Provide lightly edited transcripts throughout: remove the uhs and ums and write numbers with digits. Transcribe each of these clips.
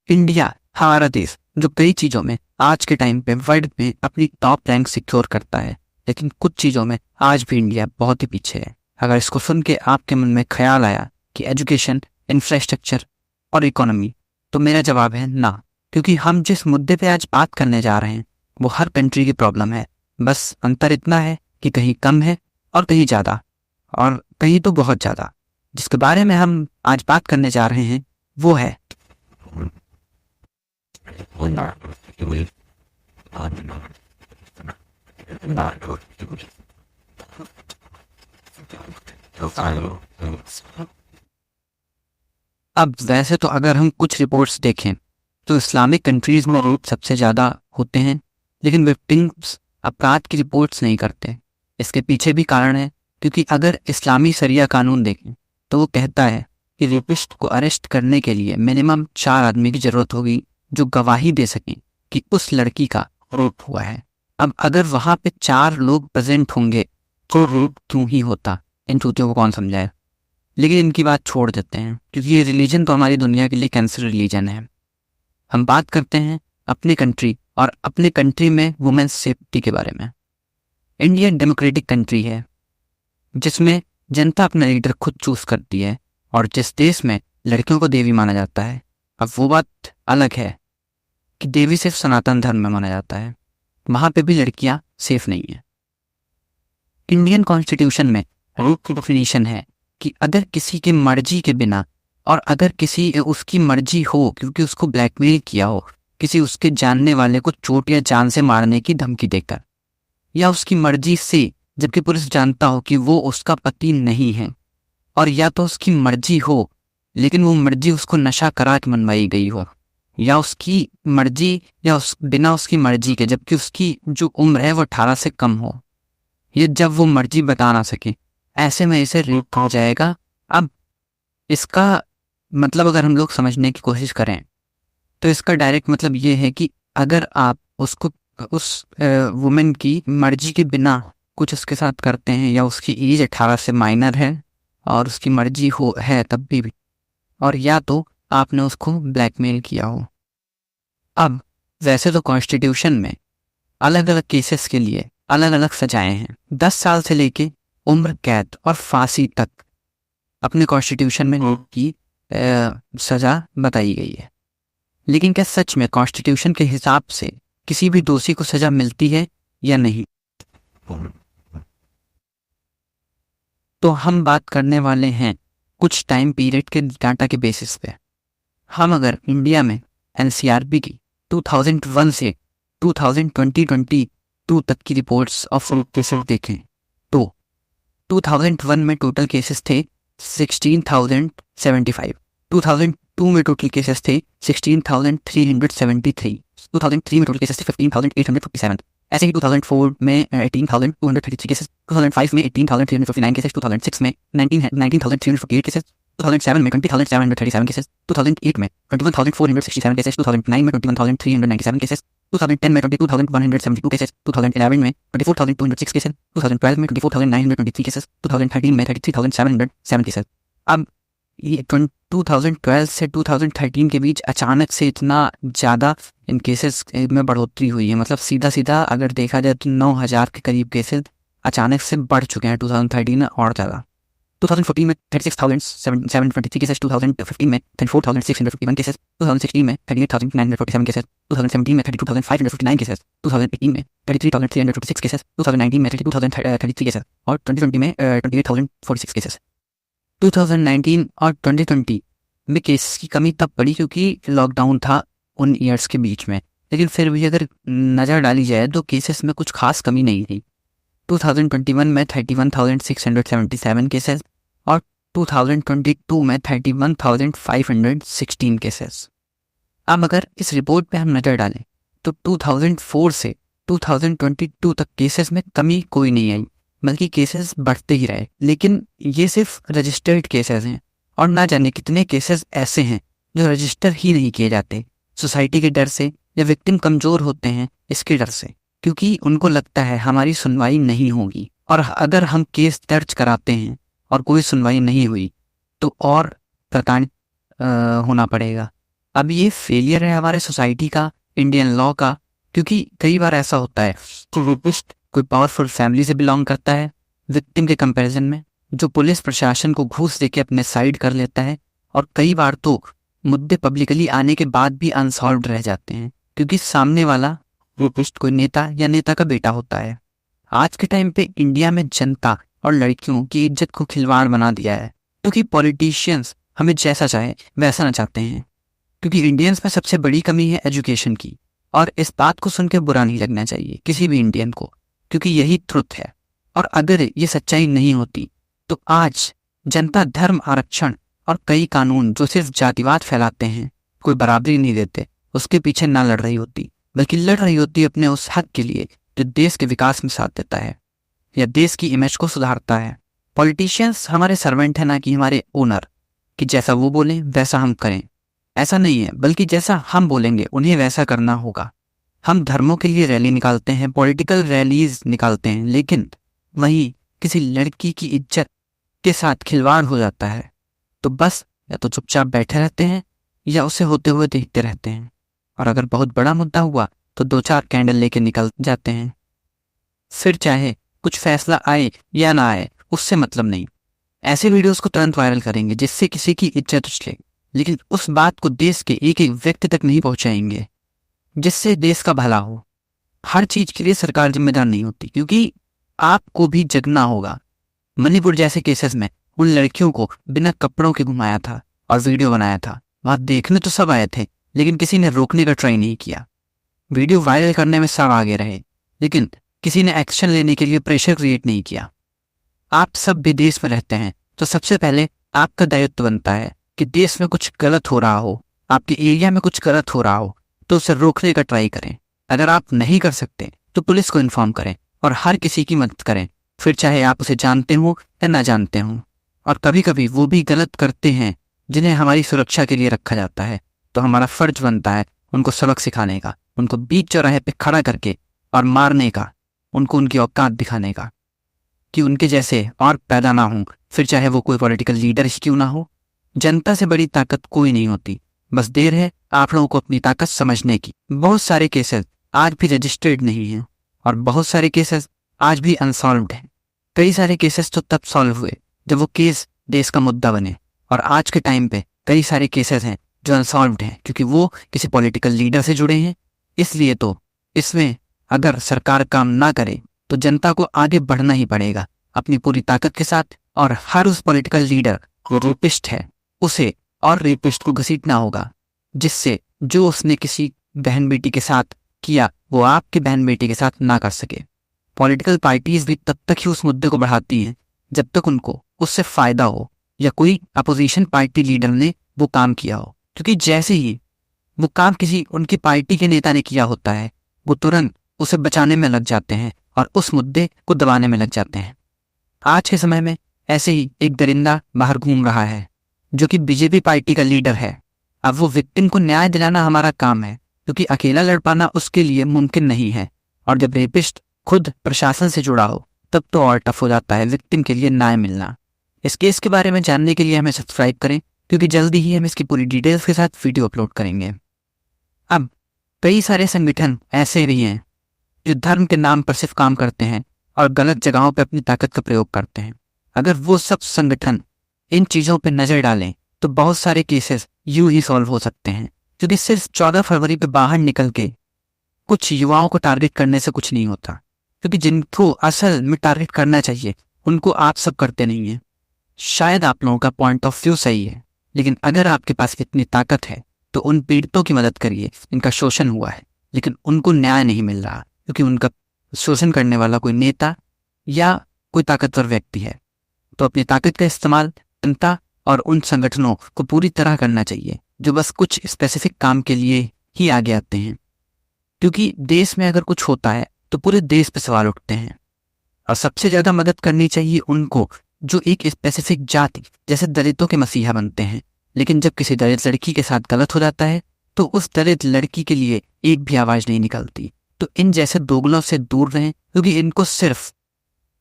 India हमारा देश जो कई चीज़ों में आज के टाइम पे वर्ल्ड में अपनी टॉप रैंक सिक्योर करता है, लेकिन कुछ चीज़ों में आज भी इंडिया बहुत ही पीछे है। अगर इसको सुन के आपके मन में ख्याल आया कि एजुकेशन, इंफ्रास्ट्रक्चर और इकोनॉमी, तो मेरा जवाब है ना, क्योंकि हम जिस मुद्दे पे आज बात करने जा रहे हैं वो हर कंट्री की प्रॉब्लम है। बस अंतर इतना है कि कहीं कम है और कहीं ज़्यादा, और कहीं तो बहुत ज़्यादा। जिसके बारे में हम आज बात करने जा रहे हैं वो है अब वैसे तो अगर हम कुछ रिपोर्ट्स देखें तो इस्लामिक कंट्रीज में रेप सबसे ज़्यादा होते हैं, लेकिन विक्टिम्स अपराध की रिपोर्ट्स नहीं करते। इसके पीछे भी कारण है, क्योंकि अगर इस्लामी शरिया कानून देखें तो वो कहता है कि रेपिस्ट को अरेस्ट करने के लिए मिनिमम 4 आदमी की ज़रूरत होगी जो गवाही दे सकें कि उस लड़की का रेप हुआ है। अब अगर वहाँ पे 4 लोग प्रेजेंट होंगे तो रेप क्यों ही होता, इन चूतियों को कौन समझाए। लेकिन इनकी बात छोड़ देते हैं, क्योंकि ये रिलीजन तो हमारी दुनिया के लिए कैंसर रिलीजन है। हम बात करते हैं अपनी कंट्री और अपने कंट्री में वुमेन्स सेफ्टी के बारे में। इंडिया डेमोक्रेटिक कंट्री है जिसमें जनता अपना लीडर खुद चूज करती है, और जिस देश में लड़कियों को देवी माना जाता है। अब वो बात अलग है कि देवी सिर्फ सनातन धर्म में माना जाता है, वहां पे भी लड़कियां सेफ नहीं है। इंडियन कॉन्स्टिट्यूशन में रेप की डेफिनेशन है कि अगर किसी की मर्जी के बिना, और अगर किसी उसकी मर्जी हो क्योंकि उसको ब्लैकमेल किया हो, किसी उसके जानने वाले को चोट या जान से मारने की धमकी देकर, या उसकी मर्जी से जबकि पुलिस जानता हो कि वो उसका पति नहीं है, और या तो उसकी मर्जी हो लेकिन वो मर्जी उसको नशा करा के मनवाई गई हो, या उसकी मर्जी या बिना उसकी मर्जी के जबकि उसकी जो उम्र है वो 18 से कम हो, ये जब वो मर्जी बता ना सके, ऐसे में इसे रेप हो जाएगा। अब इसका मतलब अगर हम लोग समझने की कोशिश करें तो इसका डायरेक्ट मतलब ये है कि अगर आप उसको उस वुमेन की मर्जी के बिना कुछ उसके साथ करते हैं, या उसकी एज 18 से माइनर है और उसकी मर्जी हो है तब भी, और या तो आपने उसको ब्लैकमेल किया हो। अब वैसे तो कॉन्स्टिट्यूशन में अलग अलग केसेस के लिए अलग अलग सजाएं हैं, 10 साल से लेके उम्र कैद और फांसी तक अपने कॉन्स्टिट्यूशन में की सजा बताई गई है। लेकिन क्या सच में कॉन्स्टिट्यूशन के हिसाब से किसी भी दोषी को सजा मिलती है या नहीं? तो हम बात करने वाले हैं कुछ टाइम पीरियड के डाटा के बेसिस पे। हम अगर इंडिया में एनसीआरबी की 2001 से 2022 तक की रिपोर्ट्स ऑफ केसेस देखें तो 2001 में टोटल केसेस थे 16,075, 2002 में टोटल केसेस थे 16,373, 2003 में टोटल केसेस थे 15,857, ऐसे ही 2004 में 18,233 केसेस, 2005 में 18,359 केसेस, 2006 में 19,348 केसेस, 2007 में 20,737 केसेस, 2008 में 21,467 केसेस, 2009 में 21,397 केसेस, 2010 में 22,172 केसेस, 2011 में 24,206 केसेस, 2012 में 24,923 केसेस, 2013 में 33,707 केसेस। अब ये 2012 से 2013 के बीच अचानक से इतना ज़्यादा इन केसेस में बढ़ोतरी हुई है। मतलब सीधा सीधा अगर देखा जाए तो 9,000 के करीब केसेस अचानक से बढ़ चुके हैं 2013 में और ज़्यादा। 2014 में 36,723 केसेस, 2015 में 34,651 केसेस, 2016 में 38,947 केसेस, 2017 में 32,559 केसेस, 2018 में 33,346 केसेस, 2019 में 32,033 केसेस और 2020 में 28,046 केसेस। 2019 और 2020 में केसेस की कमी तब पड़ी क्योंकि लॉकडाउन था उन ईयर्स के बीच में, लेकिन फिर भी अगर नज़र डाली जाए तो केसेस में कुछ खास कमी नहीं थी। 2021 में 31,677 केसेस और 2022 में 31,516 केसेस। अब अगर इस रिपोर्ट पे हम नज़र डालें तो 2004 से 2022 तक केसेस में कमी कोई नहीं आई, बल्कि केसेस बढ़ते ही रहे। लेकिन ये सिर्फ रजिस्टर्ड केसेस हैं, और ना जाने कितने केसेस ऐसे हैं जो रजिस्टर ही नहीं किए जाते, सोसाइटी के डर से या विक्टिम कमज़ोर होते हैं इसके डर से, क्योंकि उनको लगता है हमारी सुनवाई नहीं होगी। और अगर हम केस दर्ज कराते हैं और कोई सुनवाई नहीं हुई तो और प्रताड़ित होना पड़ेगा। अब ये फेलियर है हमारे सोसाइटी का, इंडियन लॉ का, क्योंकि कई बार ऐसा होता है कि रेपिस्ट कोई पावरफुल फैमिली से बिलोंग करता है विक्टिम के कंपैरिजन में, जो पुलिस प्रशासन को घूस देके अपने साइड कर लेता है। और कई बार तो मुद्दे पब्लिकली आने के बाद भी अनसॉल्व्ड रह जाते हैं क्योंकि सामने वाला रेपिस्ट कोई नेता या नेता का बेटा होता है। आज के टाइम पे इंडिया में जनता और लड़कियों की इज्जत को खिलवाड़ बना दिया है क्योंकि पॉलिटिशियंस हमें जैसा चाहे वैसा ना चाहते हैं। क्योंकि इंडियंस में सबसे बड़ी कमी है एजुकेशन की, और इस बात को सुनकर बुरा नहीं लगना चाहिए किसी भी इंडियन को, क्योंकि यही ट्रुथ है। और अगर ये सच्चाई नहीं होती तो आज जनता धर्म आरक्षण और कई कानून जो सिर्फ जातिवाद फैलाते हैं, कोई बराबरी नहीं देते, उसके पीछे ना लड़ रही होती, बल्कि लड़ रही होती अपने उस हक के लिए जो देश के विकास में साथ देता है या देश की इमेज को सुधारता है। पॉलिटिशियंस हमारे सर्वेंट है, ना कि हमारे ओनर, कि जैसा वो बोलें वैसा हम करें। ऐसा नहीं है, बल्कि जैसा हम बोलेंगे उन्हें वैसा करना होगा। हम धर्मों के लिए रैली निकालते हैं, पॉलिटिकल रैलीज निकालते हैं, लेकिन वहीं किसी लड़की की इज्जत के साथ खिलवाड़ हो जाता है तो बस या तो चुपचाप बैठे रहते हैं या उसे होते हुए देखते रहते हैं। और अगर बहुत बड़ा मुद्दा हुआ तो 2-4 कैंडल लेके निकल जाते हैं। फिर चाहे कुछ फैसला आए या ना आए उससे मतलब नहीं, ऐसे वीडियोस को तुरंत वायरल करेंगे जिससे किसी की इज्जत उछले, लेकिन उस बात को देश के एक एक व्यक्ति तक नहीं पहुंचाएंगे जिससे देश का भला हो। हर चीज के लिए सरकार जिम्मेदार नहीं होती, क्योंकि आपको भी जगना होगा। मणिपुर जैसे केसेस में उन लड़कियों को बिना कपड़ों के घुमाया था और वीडियो बनाया था। वहां देखने तो सब आए थे, लेकिन किसी ने रोकने का ट्राई नहीं किया। वीडियो वायरल करने में सब आगे रहे, लेकिन किसी ने एक्शन लेने के लिए प्रेशर क्रिएट नहीं किया। आप सब भी देश में रहते हैं तो सबसे पहले आपका दायित्व बनता है कि देश में कुछ गलत हो रहा हो, आपके एरिया में कुछ गलत हो रहा हो तो उसे रोकने का ट्राई करें। अगर आप नहीं कर सकते तो पुलिस को इन्फॉर्म करें और हर किसी की मदद करें, फिर चाहे आप उसे जानते हो या ना जानते हो। और कभी कभी वो भी गलत करते हैं जिन्हें हमारी सुरक्षा के लिए रखा जाता है, तो हमारा फर्ज बनता है उनको सबक सिखाने का, उनको बीच चौराहे पे खड़ा करके और मारने का, उनको उनकी औकात दिखाने का कि उनके जैसे और पैदा ना हो, फिर चाहे वो कोई पॉलिटिकल लीडर ही क्यों ना हो। जनता से बड़ी ताकत कोई नहीं होती, बस देर है आप लोगों को अपनी ताकत समझने की। बहुत सारे केसेस आज भी रजिस्टर्ड नहीं हैं और बहुत सारे केसेस आज भी अनसॉल्व्ड हैं। कई सारे केसेस तो तब सॉल्व हुए जब वो केस देश का मुद्दा बने, और आज के टाइम पे कई सारे केसेस हैं जो अनसॉल्व्ड हैं क्योंकि वो किसी पॉलिटिकल लीडर से जुड़े हैं। इसलिए तो इसमें अगर सरकार काम ना करे तो जनता को आगे बढ़ना ही पड़ेगा अपनी पूरी ताकत के साथ, और हर उस पॉलिटिकल लीडर जो रेपिस्ट है उसे और रेपिस्ट को घसीटना होगा, जिससे जो उसने किसी बहन बेटी के साथ किया वो आपके बहन बेटी के साथ ना कर सके। पॉलिटिकल पार्टीज भी तब तक ही उस मुद्दे को बढ़ाती हैं जब तक उनको उससे फायदा हो या कोई अपोजिशन पार्टी लीडर ने वो काम किया हो, क्योंकि जैसे ही वो काम किसी उनकी पार्टी के नेता ने किया होता है वो तुरंत उसे बचाने में लग जाते हैं और उस मुद्दे को दबाने में लग जाते हैं। आज के समय में ऐसे ही एक दरिंदा बाहर घूम रहा है जो कि बीजेपी पार्टी का लीडर है। अब वो विक्टिम को न्याय दिलाना हमारा काम है, क्योंकि अकेला लड़ पाना उसके लिए मुमकिन नहीं है। और जब रेपिस्ट खुद प्रशासन से जुड़ा हो तब तो और टफ हो जाता है विक्टिम के लिए न्याय मिलना। इस केस के बारे में जानने के लिए हमें सब्सक्राइब करें, क्योंकि जल्दी ही हम इसकी पूरी डिटेल्स के साथ वीडियो अपलोड करेंगे। अब कई सारे संगठन ऐसे भी हैं जो धर्म के नाम पर सिर्फ काम करते हैं और गलत जगहों पर अपनी ताकत का प्रयोग करते हैं। अगर वो सब संगठन इन चीजों पर नजर डालें तो बहुत सारे केसेस यूं ही सॉल्व हो सकते हैं, क्योंकि सिर्फ 14 फरवरी पे बाहर निकल के कुछ युवाओं को टारगेट करने से कुछ नहीं होता, क्योंकि जिनको असल में टारगेट करना चाहिए उनको आप सब करते नहीं हैं। शायद आप लोगों का पॉइंट ऑफ व्यू सही है, लेकिन अगर आपके पास इतनी ताकत है तो उन पीड़ितों की मदद करिए जिनका शोषण हुआ है लेकिन उनको न्याय नहीं मिल रहा, क्योंकि उनका शोषण करने वाला कोई नेता या कोई ताकतवर व्यक्ति है। तो अपनी ताकत का इस्तेमाल जनता और उन संगठनों को पूरी तरह करना चाहिए जो बस कुछ स्पेसिफिक काम के लिए ही आगे आते हैं, क्योंकि देश में अगर कुछ होता है तो पूरे देश पे सवाल उठते हैं। और सबसे ज्यादा मदद करनी चाहिए उनको जो एक स्पेसिफिक जाति जैसे दलितों के मसीहा बनते हैं, लेकिन जब किसी दलित लड़की के साथ गलत हो जाता है तो उस दलित लड़की के लिए एक भी आवाज नहीं निकलती। तो इन जैसे दोगलों से दूर रहें, क्योंकि इनको सिर्फ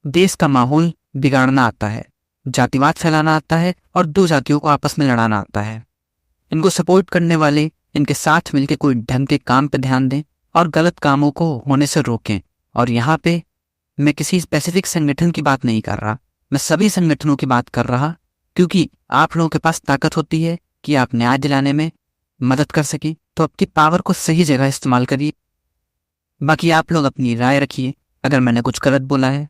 देश का माहौल बिगाड़ना आता है, जातिवाद फैलाना आता है और दो जातियों को आपस में लड़ाना आता है। इनको सपोर्ट करने वाले इनके साथ मिलकर कोई ढंग के काम पे ध्यान दें और गलत कामों को होने से रोकें। और यहाँ पे मैं किसी स्पेसिफिक संगठन की बात नहीं कर रहा, मैं सभी संगठनों की बात कर रहा, क्योंकि आप लोगों के पास ताकत होती है कि आप न्याय दिलाने में मदद कर सकें। तो अपनी पावर को सही जगह इस्तेमाल करिए। बाकी आप लोग अपनी राय रखिए। अगर मैंने कुछ गलत बोला है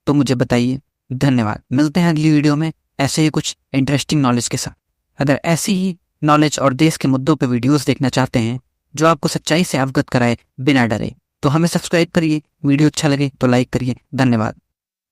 तो मुझे बताइए। धन्यवाद। मिलते हैं अगली वीडियो में ऐसे ही कुछ इंटरेस्टिंग नॉलेज के साथ। अगर ऐसी ही नॉलेज और देश के मुद्दों पर वीडियोस देखना चाहते हैं जो आपको सच्चाई से अवगत कराए बिना डरे, तो हमें सब्सक्राइब करिए। वीडियो अच्छा लगे तो लाइक करिए। धन्यवाद।